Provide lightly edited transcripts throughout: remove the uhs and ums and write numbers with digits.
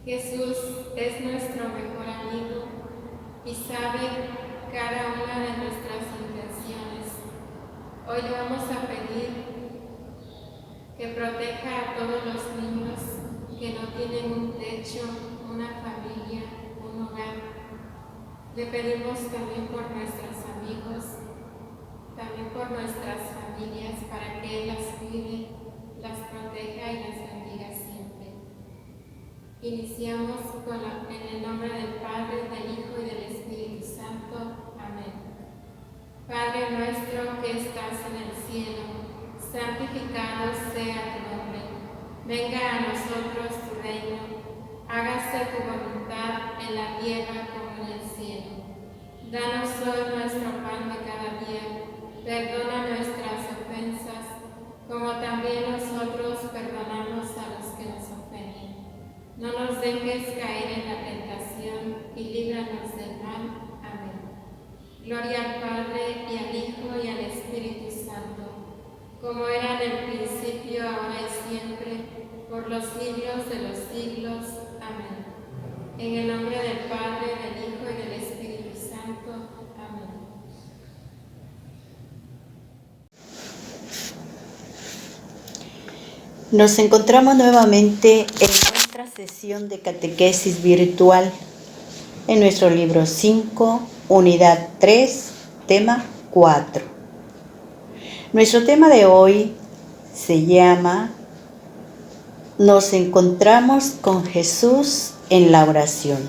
Jesús es nuestro mejor amigo y sabe cada una de nuestras intenciones. Hoy le vamos a pedir que proteja a todos los niños que no tienen un techo, una familia, un hogar. Le pedimos también por nuestros amigos, también por nuestras familias, para que Él las cuide, las proteja y las bendiga siempre. Iniciamos en el nombre del Padre, del Hijo y del Espíritu Santo. Amén. Padre nuestro que estás en el cielo, santificado sea tu nombre. Venga a nosotros tu reino. Hágase tu voluntad en la tierra como en el cielo. Danos hoy nuestro pan de cada día. Perdona nuestras ofensas, como también nosotros perdonamos a los que nos ofenden. No nos dejes caer en la tentación y líbranos del mal. Amén. Gloria al Padre, y al Hijo, y al Espíritu Santo, como era en el principio, ahora y siempre, por los siglos de los siglos. Amén. En el nombre del Padre, del Hijo y del Espíritu Santo. Amén. Nos encontramos nuevamente en nuestra sesión de catequesis virtual en nuestro libro 5, unidad 3, tema 4. Nuestro tema de hoy se llama Nos encontramos con Jesús en la oración,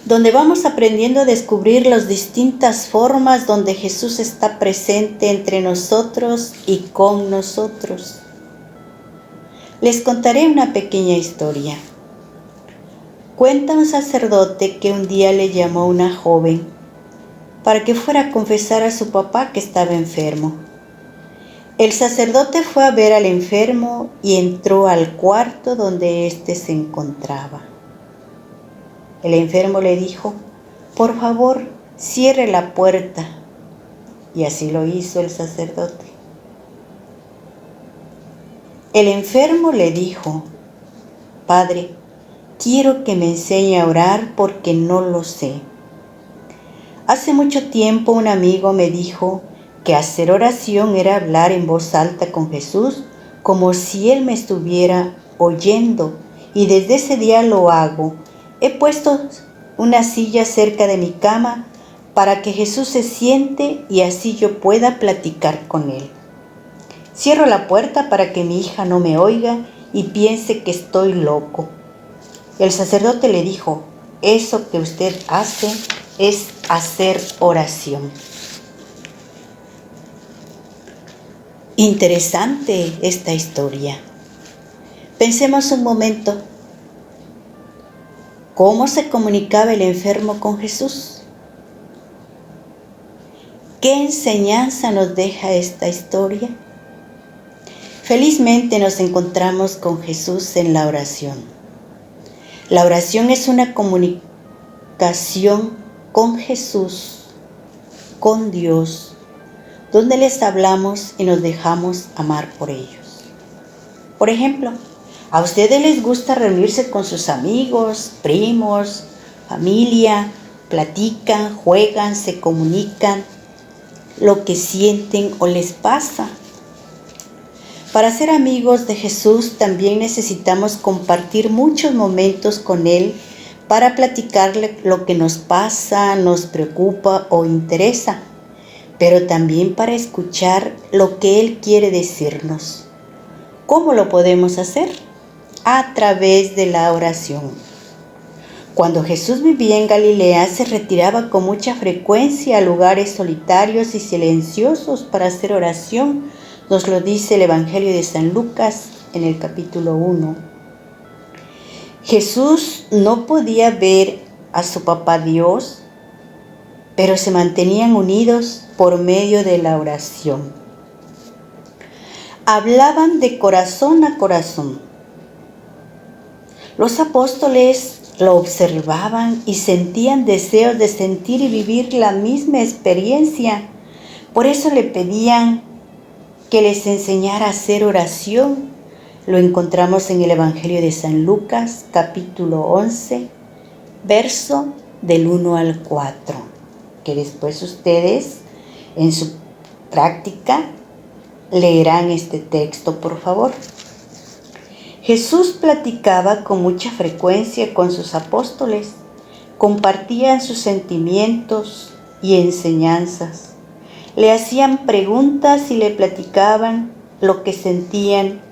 donde vamos aprendiendo a descubrir las distintas formas donde Jesús está presente entre nosotros y con nosotros. Les contaré una pequeña historia. Cuenta un sacerdote que un día le llamó a una joven para que fuera a confesar a su papá que estaba enfermo. El sacerdote fue a ver al enfermo y entró al cuarto donde éste se encontraba. El enfermo le dijo: por favor, cierre la puerta. Y así lo hizo el sacerdote. El enfermo le dijo: Padre, quiero que me enseñe a orar porque no lo sé. Hace mucho tiempo un amigo me dijo que hacer oración era hablar en voz alta con Jesús como si Él me estuviera oyendo, y desde ese día lo hago. He puesto una silla cerca de mi cama para que Jesús se siente y así yo pueda platicar con Él. Cierro la puerta para que mi hija no me oiga y piense que estoy loco. El sacerdote le dijo: eso que usted hace es hacer oración. Interesante esta historia. Pensemos un momento. ¿Cómo se comunicaba el enfermo con Jesús? ¿Qué enseñanza nos deja esta historia? Felizmente nos encontramos con Jesús en la oración. La oración es una comunicación con Jesús, con Dios, donde les hablamos y nos dejamos amar por ellos. Por ejemplo, ¿a ustedes les gusta reunirse con sus amigos, primos, familia? Platican, juegan, se comunican lo que sienten o les pasa. Para ser amigos de Jesús también necesitamos compartir muchos momentos con Él para platicarle lo que nos pasa, nos preocupa o interesa, pero también para escuchar lo que Él quiere decirnos. ¿Cómo lo podemos hacer? A través de la oración. Cuando Jesús vivía en Galilea, se retiraba con mucha frecuencia a lugares solitarios y silenciosos para hacer oración. Nos lo dice el Evangelio de San Lucas en el capítulo 1. Jesús no podía ver a su papá Dios, pero se mantenían unidos por medio de la oración. Hablaban de corazón a corazón. Los apóstoles lo observaban y sentían deseos de sentir y vivir la misma experiencia. Por eso le pedían que les enseñara a hacer oración Lo encontramos en el Evangelio de San Lucas, capítulo 11, verso del 1 al 4, que después ustedes en su práctica leerán este texto, por favor. Jesús platicaba con mucha frecuencia con sus apóstoles, compartían sus sentimientos y enseñanzas, le hacían preguntas y le platicaban lo que sentían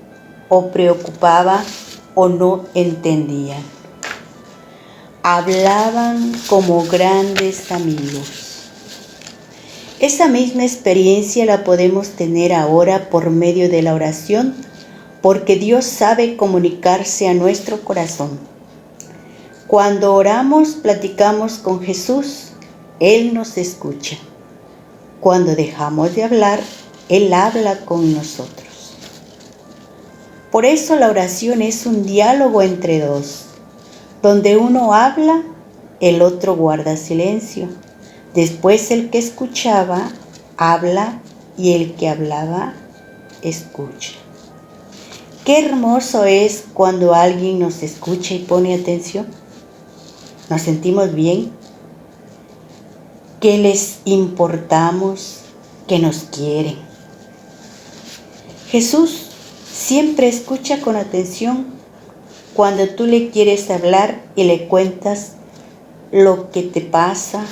o preocupaba o no entendían. Hablaban como grandes amigos. Esa misma experiencia la podemos tener ahora por medio de la oración, porque Dios sabe comunicarse a nuestro corazón. Cuando oramos, platicamos con Jesús, Él nos escucha. Cuando dejamos de hablar, Él habla con nosotros. Por eso la oración es un diálogo entre dos, donde uno habla, el otro guarda silencio. Después el que escuchaba, habla y el que hablaba, escucha. Qué hermoso es cuando alguien nos escucha y pone atención. Nos sentimos bien, que les importamos, que nos quieren. Jesús siempre escucha con atención cuando tú le quieres hablar y le cuentas lo que te pasa,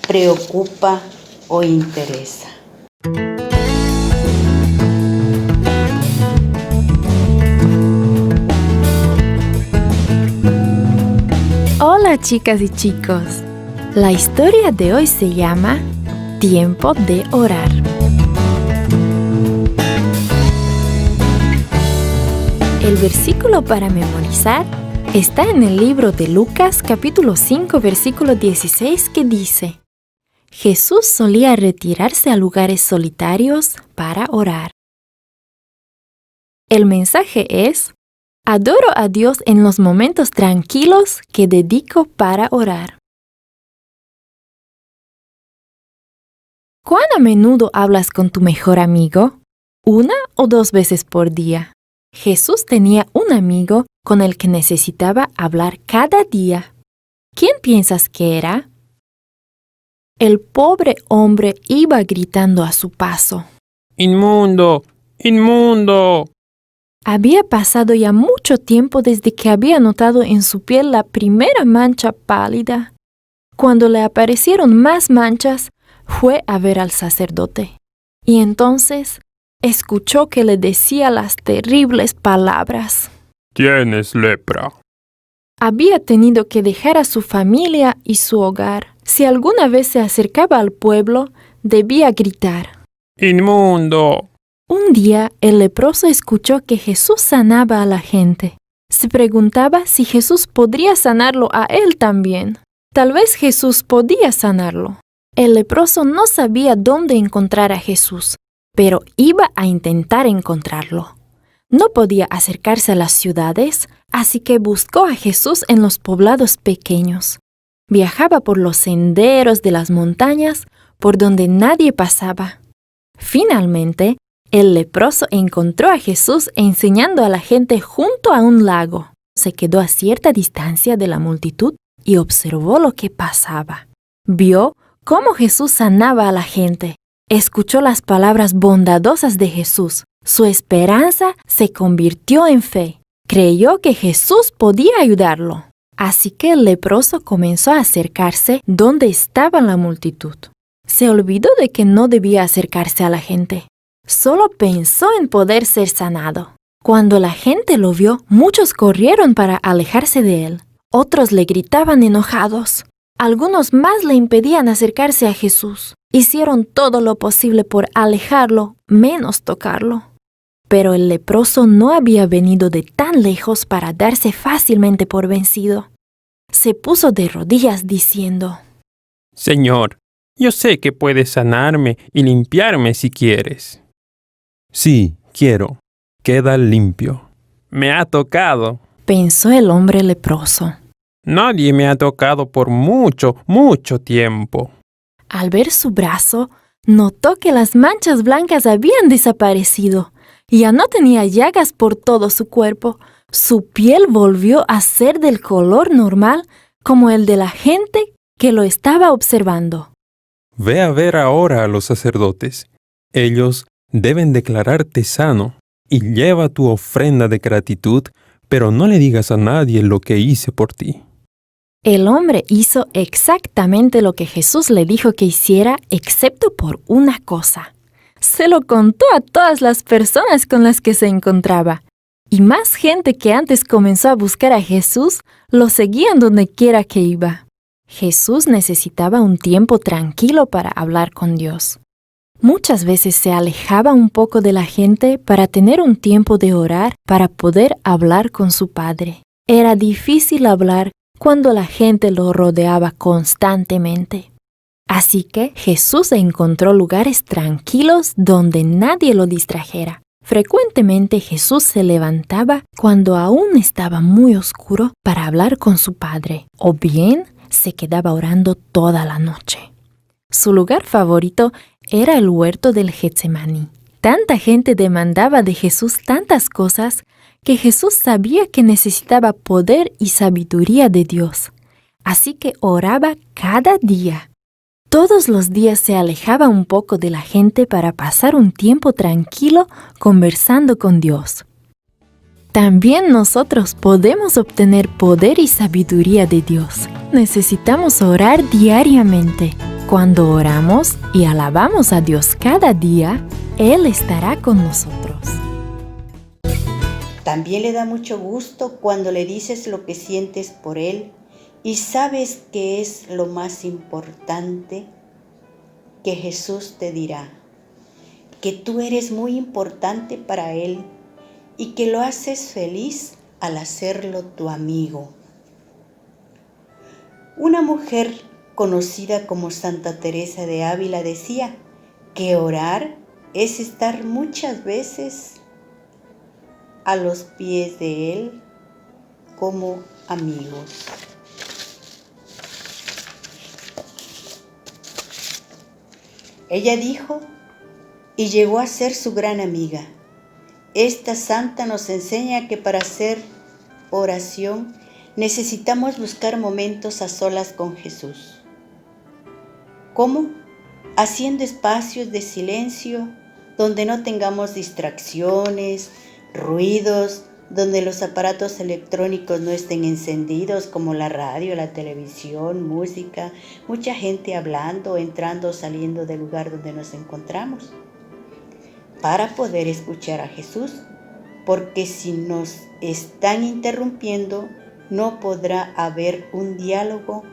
preocupa o interesa. Hola chicas y chicos, la historia de hoy se llama Tiempo de orar. El versículo para memorizar está en el libro de Lucas capítulo 5 versículo 16 que dice: Jesús solía retirarse a lugares solitarios para orar. El mensaje es: adoro a Dios en los momentos tranquilos que dedico para orar. ¿Cuán a menudo hablas con tu mejor amigo? ¿1 o 2 veces por día? Jesús tenía un amigo con el que necesitaba hablar cada día. ¿Quién piensas que era? El pobre hombre iba gritando a su paso: ¡Inmundo! ¡Inmundo! Había pasado ya mucho tiempo desde que había notado en su piel la primera mancha pálida. Cuando le aparecieron más manchas, fue a ver al sacerdote. Y entonces escuchó que le decía las terribles palabras: Tienes lepra. Había tenido que dejar a su familia y su hogar. Si alguna vez se acercaba al pueblo, debía gritar: ¡Inmundo! Un día el leproso escuchó que Jesús sanaba a la gente. Se preguntaba si Jesús podría sanarlo a él también. Tal vez Jesús podía sanarlo. El leproso no sabía dónde encontrar a Jesús, pero iba a intentar encontrarlo. No podía acercarse a las ciudades, así que buscó a Jesús en los poblados pequeños. Viajaba por los senderos de las montañas por donde nadie pasaba. Finalmente, el leproso encontró a Jesús enseñando a la gente junto a un lago. Se quedó a cierta distancia de la multitud y observó lo que pasaba. Vio cómo Jesús sanaba a la gente. Escuchó las palabras bondadosas de Jesús. Su esperanza se convirtió en fe. Creyó que Jesús podía ayudarlo. Así que el leproso comenzó a acercarse donde estaba la multitud. Se olvidó de que no debía acercarse a la gente. Solo pensó en poder ser sanado. Cuando la gente lo vio, muchos corrieron para alejarse de él. Otros le gritaban enojados. Algunos más le impedían acercarse a Jesús. Hicieron todo lo posible por alejarlo, menos tocarlo. Pero el leproso no había venido de tan lejos para darse fácilmente por vencido. Se puso de rodillas diciendo: Señor, yo sé que puedes sanarme y limpiarme si quieres. Sí, quiero. Queda limpio. Me ha tocado. Pensó el hombre leproso. Nadie me ha tocado por mucho, mucho tiempo. Al ver su brazo, notó que las manchas blancas habían desaparecido Ya no tenía llagas por todo su cuerpo. Su piel volvió a ser del color normal como el de la gente que lo estaba observando. Ve a ver ahora a los sacerdotes. Ellos deben declararte sano y lleva tu ofrenda de gratitud, pero no le digas a nadie lo que hice por ti. El hombre hizo exactamente lo que Jesús le dijo que hiciera, excepto por una cosa. Se lo contó a todas las personas con las que se encontraba. Y más gente que antes comenzó a buscar a Jesús lo seguían donde quiera que iba. Jesús necesitaba un tiempo tranquilo para hablar con Dios. Muchas veces se alejaba un poco de la gente para tener un tiempo de orar para poder hablar con su Padre. Era difícil hablar cuando la gente lo rodeaba constantemente. Así que Jesús encontró lugares tranquilos donde nadie lo distrajera. Frecuentemente Jesús se levantaba cuando aún estaba muy oscuro para hablar con su Padre, o bien se quedaba orando toda la noche. Su lugar favorito era el huerto del Getsemaní. Tanta gente demandaba de Jesús tantas cosas que Jesús sabía que necesitaba poder y sabiduría de Dios. Así que oraba cada día. Todos los días se alejaba un poco de la gente para pasar un tiempo tranquilo conversando con Dios. También nosotros podemos obtener poder y sabiduría de Dios. Necesitamos orar diariamente. Cuando oramos y alabamos a Dios cada día, Él estará con nosotros. También le da mucho gusto cuando le dices lo que sientes por Él y sabes que es lo más importante que Jesús te dirá, que tú eres muy importante para Él y que lo haces feliz al hacerlo tu amigo. Una mujer conocida como Santa Teresa de Ávila decía que orar es estar muchas veces a los pies de Él como amigos. Ella dijo y llegó a ser su gran amiga. Esta santa nos enseña que para hacer oración necesitamos buscar momentos a solas con Jesús. ¿Cómo? Haciendo espacios de silencio donde no tengamos distracciones, ruidos, donde los aparatos electrónicos no estén encendidos como la radio, la televisión, música, mucha gente hablando, entrando o saliendo del lugar donde nos encontramos, para poder escuchar a Jesús, porque si nos están interrumpiendo, no podrá haber un diálogo,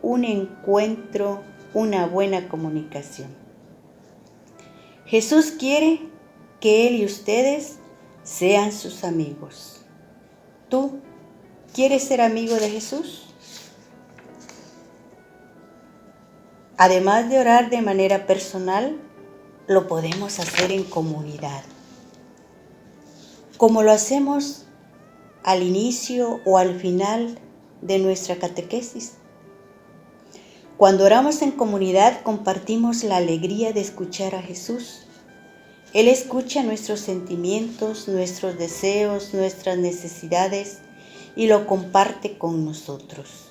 un encuentro, una buena comunicación. Jesús quiere que Él y ustedes sean sus amigos. ¿Tú quieres ser amigo de Jesús? Además de orar de manera personal, lo podemos hacer en comunidad, como lo hacemos al inicio o al final de nuestra catequesis. Cuando oramos en comunidad, compartimos la alegría de escuchar a Jesús. Él escucha nuestros sentimientos, nuestros deseos, nuestras necesidades y lo comparte con nosotros.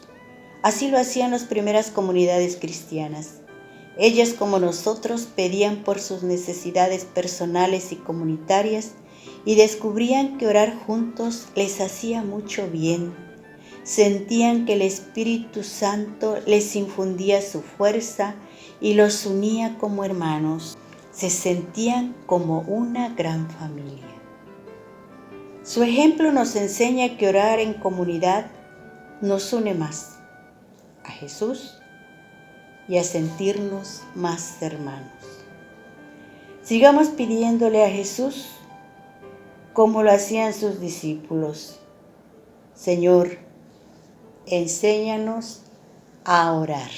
Así lo hacían las primeras comunidades cristianas. Ellas, como nosotros, pedían por sus necesidades personales y comunitarias y descubrían que orar juntos les hacía mucho bien. Sentían que el Espíritu Santo les infundía su fuerza y los unía como hermanos. Se sentían como una gran familia. Su ejemplo nos enseña que orar en comunidad nos une más a Jesús y a sentirnos más hermanos. Sigamos pidiéndole a Jesús como lo hacían sus discípulos. Señor, enséñanos a orar.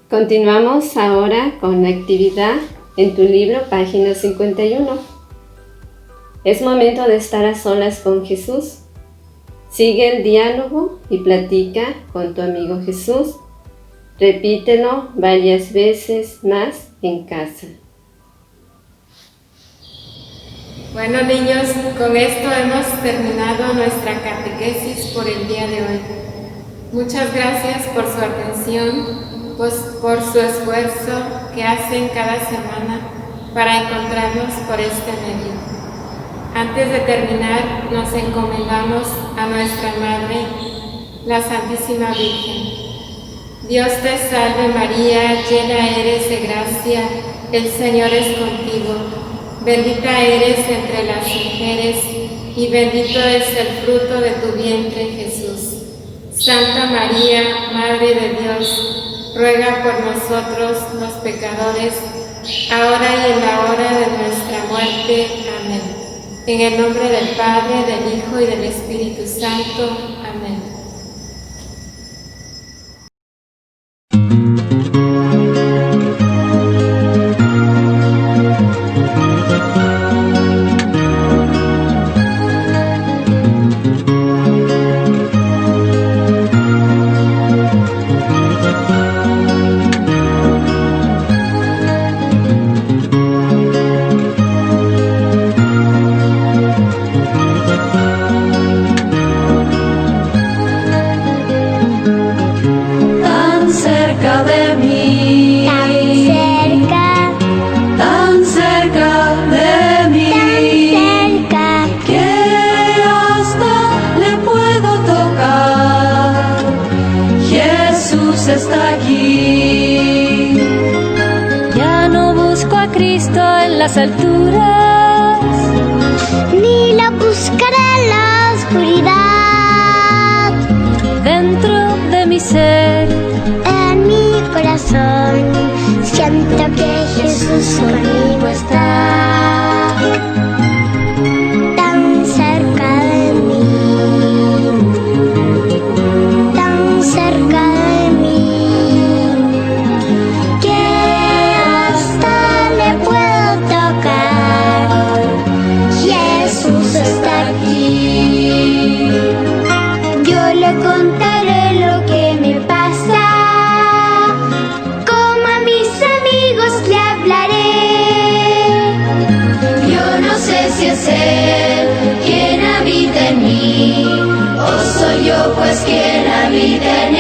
Continuamos ahora con la actividad en tu libro, página 51. Es momento de estar a solas con Jesús. Sigue el diálogo y platica con tu amigo Jesús. Repítelo varias veces más en casa. Bueno, niños, con esto hemos terminado nuestra catequesis por el día de hoy. Muchas gracias por su atención, pues por su esfuerzo que hacen cada semana para encontrarnos por este medio. Antes de terminar, nos encomendamos a nuestra Madre, la Santísima Virgen. Dios te salve María, llena eres de gracia, el Señor es contigo. Bendita eres entre las mujeres y bendito es el fruto de tu vientre, Jesús. Santa María, Madre de Dios, ruega por nosotros los pecadores, ahora y en la hora de nuestra muerte. Amén. En el nombre del Padre, del Hijo y del Espíritu Santo. Amén. Está aquí. Ya no busco a Cristo en las alturas, ni lo buscaré en la oscuridad. Dentro de mi ser, en mi corazón, siento que Jesús conmigo está, tan cerca de mí, tan cerca de mí. Contaré lo que me pasa, como a mis amigos le hablaré. yo no sé si es Él quien habita en mí, o soy yo pues quien habita en Él.